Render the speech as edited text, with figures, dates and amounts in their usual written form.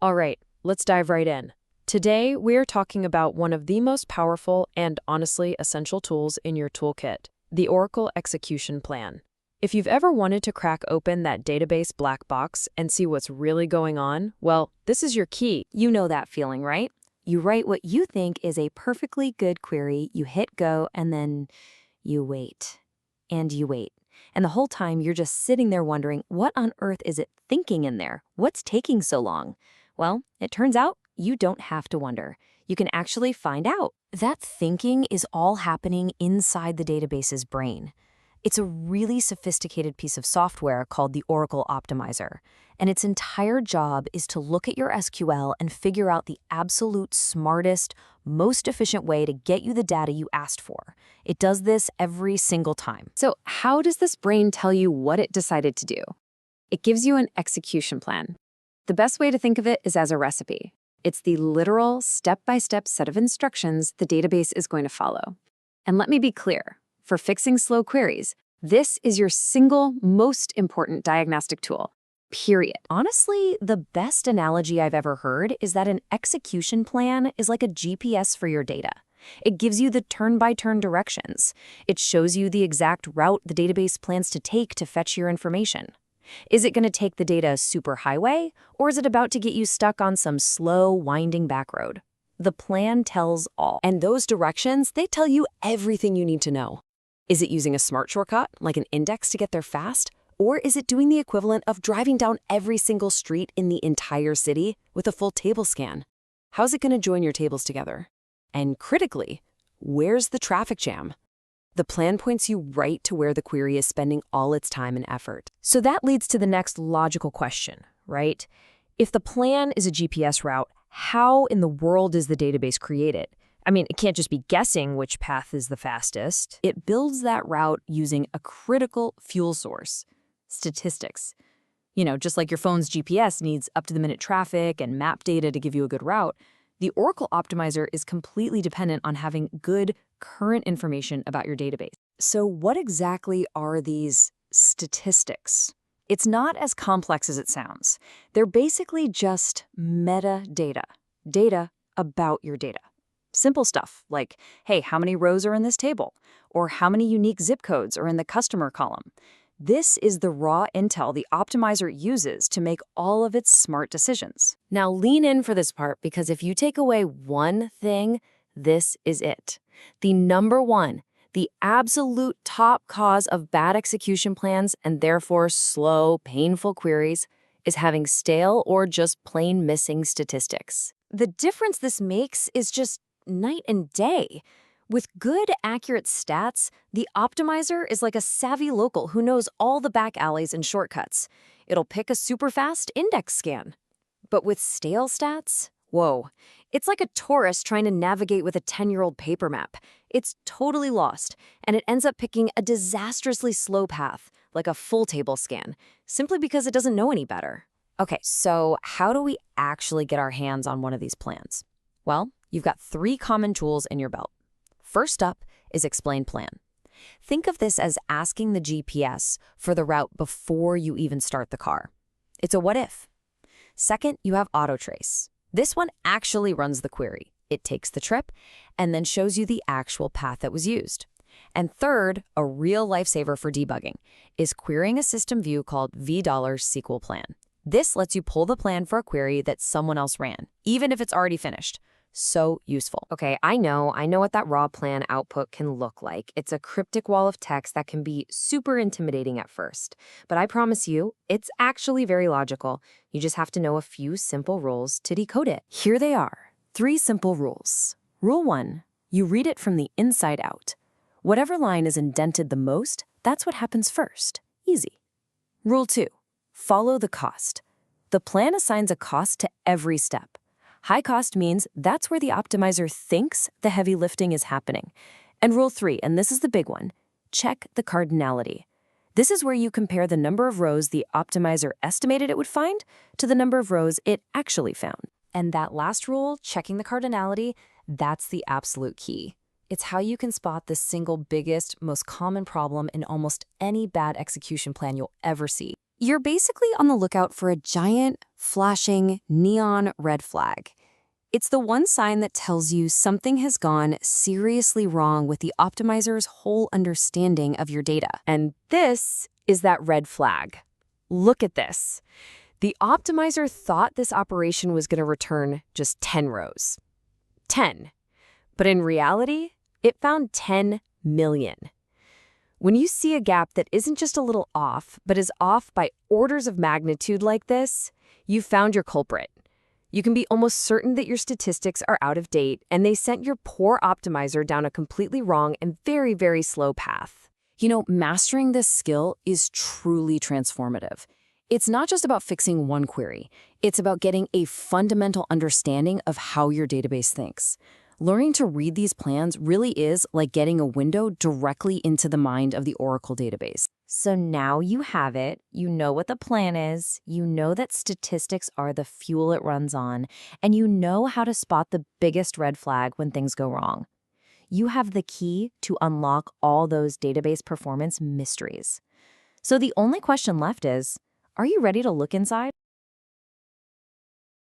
All right, let's dive right in. Today, we're talking about one of the most powerful and honestly essential tools in your toolkit, the Oracle Execution Plan. If you've ever wanted to crack open that database black box and see what's really going on, well, this is your key. You know that feeling, right? You write what you think is a perfectly good query, you hit go, and then you wait. And you wait. And the whole time you're just sitting there wondering, what on earth is it thinking in there? What's taking so long? Well, it turns out you don't have to wonder. You can actually find out. That thinking is all happening inside the database's brain. It's a really sophisticated piece of software called the Oracle Optimizer, and its entire job is to look at your SQL and figure out the absolute smartest, most efficient way to get you the data you asked for. It does this every single time. So, how does this brain tell you what it decided to do? It gives you an execution plan. The best way to think of it is as a recipe. It's the literal, step-by-step set of instructions the database is going to follow. And let me be clear. For fixing slow queries, this is your single most important diagnostic tool, period. Honestly, the best analogy I've ever heard is that an execution plan is like a GPS for your data. It gives you the turn-by-turn directions. It shows you the exact route the database plans to take to fetch your information. Is it going to take the data super highway, or is it about to get you stuck on some slow, winding back road? The plan tells all. And those directions, they tell you everything you need to know. Is it using a smart shortcut, like an index to get there fast? Or is it doing the equivalent of driving down every single street in the entire city with a full table scan? How's it going to join your tables together? And critically, where's the traffic jam? The plan points you right to where the query is spending all its time and effort. So that leads to the next logical question, right? If the plan is a GPS route, how in the world is the database created? I mean, it can't just be guessing which path is the fastest. It builds that route using a critical fuel source, statistics. Just like your phone's GPS needs up-to-the-minute traffic and map data to give you a good route, the Oracle Optimizer is completely dependent on having good, current information about your database. So what exactly are these statistics? It's not as complex as it sounds. They're basically just metadata, data about your data. Simple stuff like, hey, how many rows are in this table? Or how many unique zip codes are in the customer column? This is the raw intel the optimizer uses to make all of its smart decisions. Now lean in for this part, because if you take away one thing, this is it. The number one, the absolute top cause of bad execution plans and therefore slow, painful queries is having stale or just plain missing statistics. The difference this makes is just night and day. With good, accurate stats, the optimizer is like a savvy local who knows all the back alleys and shortcuts. It'll pick a super fast index scan. But with stale stats, whoa, it's like a tourist trying to navigate with a 10-year-old paper map. It's totally lost, and it ends up picking a disastrously slow path, like a full table scan, simply because it doesn't know any better. Okay, so how do we actually get our hands on one of these plans? Well, you've got 3 common tools in your belt. First up is Explain Plan. Think of this as asking the GPS for the route before you even start the car. It's a what if. Second, you have Auto Trace. This one actually runs the query. It takes the trip and then shows you the actual path that was used. And third, a real lifesaver for debugging, is querying a system view called $SQL Plan. This lets you pull the plan for a query that someone else ran, even if it's already finished. So useful. Okay, I know what that raw plan output can look like. It's a cryptic wall of text that can be super intimidating at first. But I promise you, it's actually very logical. You just have to know a few simple rules to decode it. Here they are, 3 simple rules. Rule 1, you read it from the inside out. Whatever line is indented the most, that's what happens first. Easy. Rule 2, follow the cost. The plan assigns a cost to every step. High cost means that's where the optimizer thinks the heavy lifting is happening. And rule 3, and this is the big one, check the cardinality. This is where you compare the number of rows the optimizer estimated it would find to the number of rows it actually found. And that last rule, checking the cardinality, that's the absolute key. It's how you can spot the single biggest, most common problem in almost any bad execution plan you'll ever see. You're basically on the lookout for a giant, flashing, neon red flag. It's the one sign that tells you something has gone seriously wrong with the optimizer's whole understanding of your data. And this is that red flag. Look at this. The optimizer thought this operation was going to return just 10 rows. 10. But in reality, it found 10 million. When you see a gap that isn't just a little off, but is off by orders of magnitude like this, you've found your culprit. You can be almost certain that your statistics are out of date, and they sent your poor optimizer down a completely wrong and very, very slow path. You know, mastering this skill is truly transformative. It's not just about fixing one query. It's about getting a fundamental understanding of how your database thinks. Learning to read these plans really is like getting a window directly into the mind of the Oracle database. So now you have it, you know what the plan is, you know that statistics are the fuel it runs on, and you know how to spot the biggest red flag when things go wrong. You have the key to unlock all those database performance mysteries. So the only question left is, are you ready to look inside?